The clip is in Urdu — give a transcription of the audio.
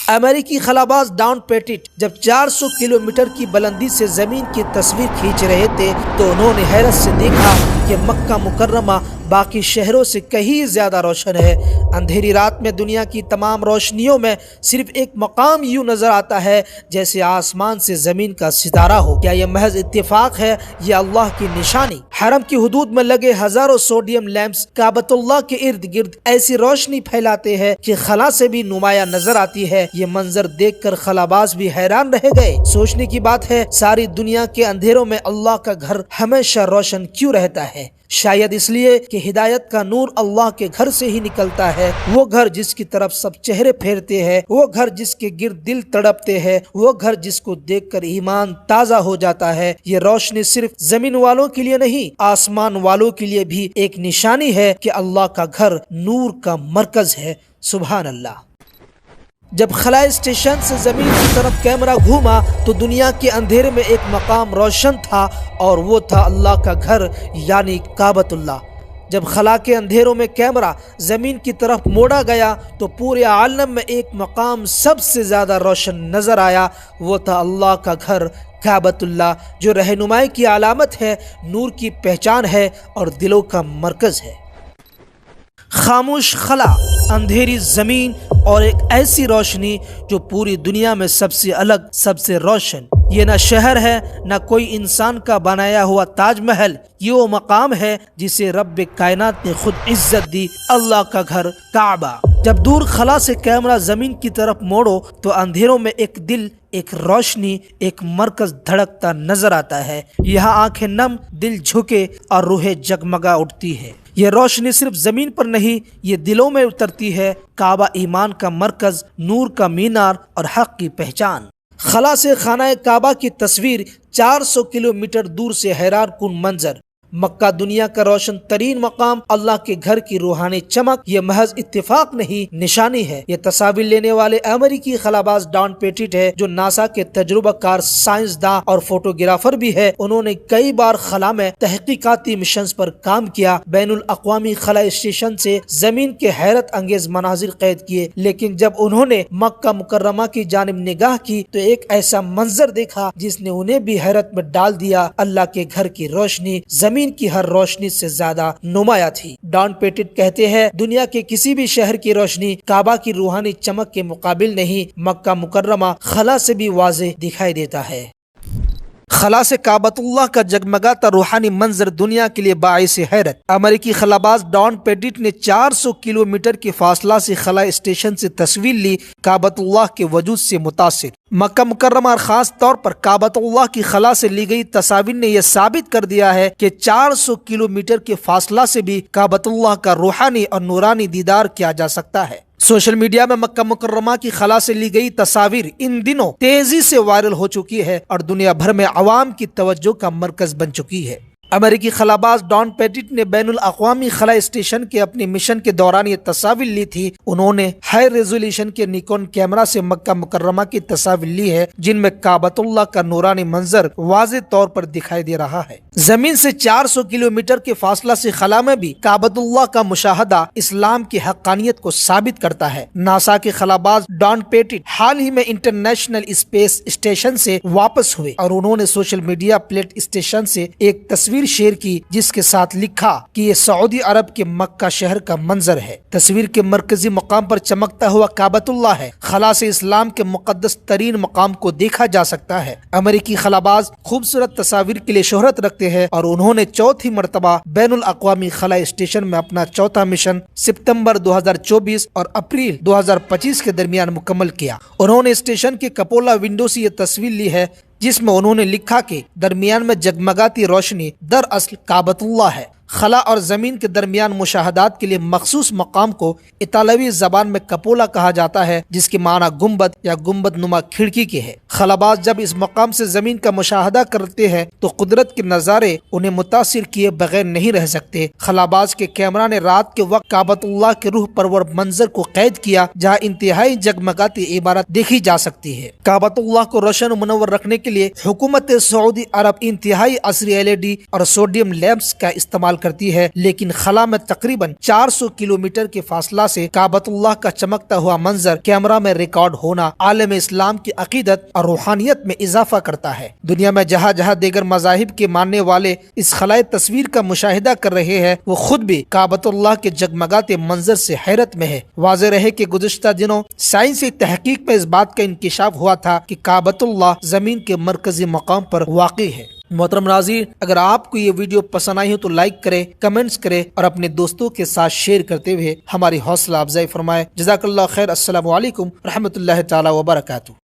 امریکی خلاباز ڈان پیٹٹ جب 400 کلومیٹر کی بلندی سے زمین کی تصویر کھینچ رہے تھے تو انہوں نے حیرت سے دیکھا کہ مکہ مکرمہ باقی شہروں سے کہیں زیادہ روشن ہے۔ اندھیری رات میں دنیا کی تمام روشنیوں میں صرف ایک مقام یوں نظر آتا ہے جیسے آسمان سے زمین کا ستارہ ہو۔ کیا یہ محض اتفاق ہے یا اللہ کی نشانی؟ حرم کی حدود میں لگے ہزاروں سوڈیم لیمپس کعبۃ اللہ کے ارد گرد ایسی روشنی پھیلاتے ہیں کہ خلا سے بھی نمایاں نظر آتی ہے۔ یہ منظر دیکھ کر خلاباز بھی حیران رہ گئے۔ سوچنے کی بات ہے، ساری دنیا کے اندھیروں میں اللہ کا گھر ہمیشہ روشن کیوں رہتا ہے؟ شاید اس لیے کہ ہدایت کا نور اللہ کے گھر سے ہی نکلتا ہے۔ وہ گھر جس کی طرف سب چہرے پھیرتے ہیں، وہ گھر جس کے گرد دل تڑپتے ہیں، وہ گھر جس کو دیکھ کر ایمان تازہ ہو جاتا ہے۔ یہ روشنی صرف زمین والوں کے لیے نہیں، آسمان والوں کے لیے بھی ایک نشانی ہے کہ اللہ کا گھر نور کا مرکز ہے۔ سبحان اللہ۔ جب خلا اسٹیشن سے زمین کی طرف کیمرہ گھوما تو دنیا کے اندھیرے میں ایک مقام روشن تھا اور وہ تھا اللہ کا گھر یعنی کعبۃ اللہ۔ جب خلا کے اندھیروں میں کیمرہ زمین کی طرف موڑا گیا تو پورے عالم میں ایک مقام سب سے زیادہ روشن نظر آیا، وہ تھا اللہ کا گھر کعبۃ اللہ، جو رہنمائی کی علامت ہے، نور کی پہچان ہے اور دلوں کا مرکز ہے۔ خاموش خلا، اندھیری زمین اور ایک ایسی روشنی جو پوری دنیا میں سب سے الگ، سب سے روشن۔ یہ نہ شہر ہے، نہ کوئی انسان کا بنایا ہوا تاج محل، یہ وہ مقام ہے جسے رب کائنات نے خود عزت دی، اللہ کا گھر کعبہ۔ جب دور خلا سے کیمرہ زمین کی طرف موڑو تو اندھیروں میں ایک دل، ایک روشنی، ایک مرکز دھڑکتا نظر آتا ہے۔ یہاں آنکھیں نم، دل جھکے اور روحیں جگمگا اٹھتی ہے۔ یہ روشنی صرف زمین پر نہیں، یہ دلوں میں اترتی ہے۔ کعبہ ایمان کا مرکز، نور کا مینار اور حق کی پہچان۔ خلا سے خانہ کعبہ کی تصویر، 400 کلومیٹر دور سے حیران کن منظر۔ مکہ دنیا کا روشن ترین مقام، اللہ کے گھر کی روحانی چمک، یہ محض اتفاق نہیں، نشانی ہے۔ یہ تصاویر لینے والے امریکی خلاباز ڈان پیٹٹ ہے، جو ناسا کے تجربہ کار سائنسداں اور فوٹوگرافر بھی ہے۔ انہوں نے کئی بار خلا میں تحقیقاتی مشنز پر کام کیا، بین الاقوامی خلا اسٹیشن سے زمین کے حیرت انگیز مناظر قید کیے، لیکن جب انہوں نے مکہ مکرمہ کی جانب نگاہ کی تو ایک ایسا منظر دیکھا جس نے انہیں بھی حیرت میں ڈال دیا۔ اللہ کے گھر کی روشنی زمین کی ہر روشنی سے زیادہ نمایاں تھی۔ ڈان پیٹٹ کہتے ہیں، دنیا کے کسی بھی شہر کی روشنی کعبہ کی روحانی چمک کے مقابل نہیں۔ مکہ مکرمہ خلا سے بھی واضح دکھائی دیتا ہے۔ خلا سے کعبۃ اللہ کا جگمگاتا روحانی منظر دنیا کے لیے باعث حیرت۔ امریکی خلاباز ڈان پیٹٹ نے 400 کلومیٹر کے فاصلہ سے خلا اسٹیشن سے تصویر لی، کعبۃ اللہ کے وجود سے متاثر۔ مکہ مکرمہ اور خاص طور پر کعبۃ اللہ کی خلا سے لی گئی تصاویر نے یہ ثابت کر دیا ہے کہ 400 کلومیٹر کے فاصلہ سے بھی کعبۃ اللہ کا روحانی اور نورانی دیدار کیا جا سکتا ہے۔ سوشل میڈیا میں مکہ مکرمہ کی خلا سے لی گئی تصاویر ان دنوں تیزی سے وائرل ہو چکی ہے اور دنیا بھر میں عوام کی توجہ کا مرکز بن چکی ہے۔ امریکی خلاباز ڈان پیٹٹ نے بین الاقوامی خلا اسٹیشن کے اپنے مشن کے دوران یہ تصاویر لی تھی۔ انہوں نے ہائی ریزولیوشن کے نیکون کیمرہ سے مکہ مکرمہ کی تصاویر لی ہے، جن میں کعبۃ اللہ کا نورانی منظر واضح طور پر دکھائی دے رہا ہے۔ زمین سے 400 کلومیٹر کے فاصلہ سے خلا میں بھی کعبۃ اللہ کا مشاہدہ اسلام کی حقانیت کو ثابت کرتا ہے۔ ناسا کے خلاباز ڈان پیٹٹ حال ہی میں انٹرنیشنل اسپیس اسٹیشن سے واپس ہوئے اور انہوں نے سوشل میڈیا پلیٹ اسٹیشن سے ایک تصویر شیئر کی جس کے ساتھ لکھا کہ یہ سعودی عرب کے مکہ شہر کا منظر ہے۔ تصویر کے مرکزی مقام پر چمکتا ہوا کعبۃ اللہ ہے۔ خلا سے اسلام کے مقدس ترین مقام کو دیکھا جا سکتا ہے۔ امریکی خلاباز خوبصورت تصاویر کے لیے شہرت رکھتے ہیں اور انہوں نے چوتھی مرتبہ بین الاقوامی خلا اسٹیشن میں اپنا چوتھا مشن ستمبر 2024 اور اپریل 2025 کے درمیان مکمل کیا۔ انہوں نے اسٹیشن کے کپولا ونڈو سے یہ تصویر لی ہے جس میں انہوں نے لکھا کہ درمیان میں جگمگاتی روشنی دراصل کعبۃ اللہ ہے۔ خلا اور زمین کے درمیان مشاہدات کے لیے مخصوص مقام کو اطالوی زبان میں کپولا کہا جاتا ہے، جس کی معنی گنبد یا گنبد نما کھڑکی کی ہے۔ خلاباز جب اس مقام سے زمین کا مشاہدہ کرتے ہیں تو قدرت کے نظارے انہیں متاثر کیے بغیر نہیں رہ سکتے۔ خلاباز کے کیمرہ نے رات کے وقت کعبۃ اللہ کے روح پرور منظر کو قید کیا، جہاں انتہائی جگمگاتی عمارت دیکھی جا سکتی ہے۔ کعبۃ اللہ کو روشن و منور رکھنے کے لیے حکومت سعودی عرب انتہائی عصری LED اور سوڈیم لیمپس کا استعمال کرتی ہے، لیکن خلا میں تقریباً 400 کلومیٹر کے فاصلہ سے کعبۃ اللہ کا چمکتا ہوا منظر کیمرہ میں ریکارڈ ہونا عالم اسلام کی عقیدت اور روحانیت میں اضافہ کرتا ہے۔ دنیا میں جہاں جہاں دیگر مذاہب کے ماننے والے اس خلائی تصویر کا مشاہدہ کر رہے ہیں، وہ خود بھی کعبۃ اللہ کے جگمگاتے منظر سے حیرت میں ہے۔ واضح رہے کہ گزشتہ دنوں سائنسی تحقیق میں اس بات کا انکشاف ہوا تھا کہ کعبۃ اللہ زمین کے مرکزی مقام پر واقع ہے۔ محترم ناظرین، اگر آپ کو یہ ویڈیو پسند آئی ہو تو لائک کریں، کمنٹس کریں اور اپنے دوستوں کے ساتھ شیئر کرتے ہوئے ہماری حوصلہ افزائی فرمائے۔ جزاک اللہ خیر۔ السلام علیکم رحمۃ اللہ تعالی وبرکاتہ۔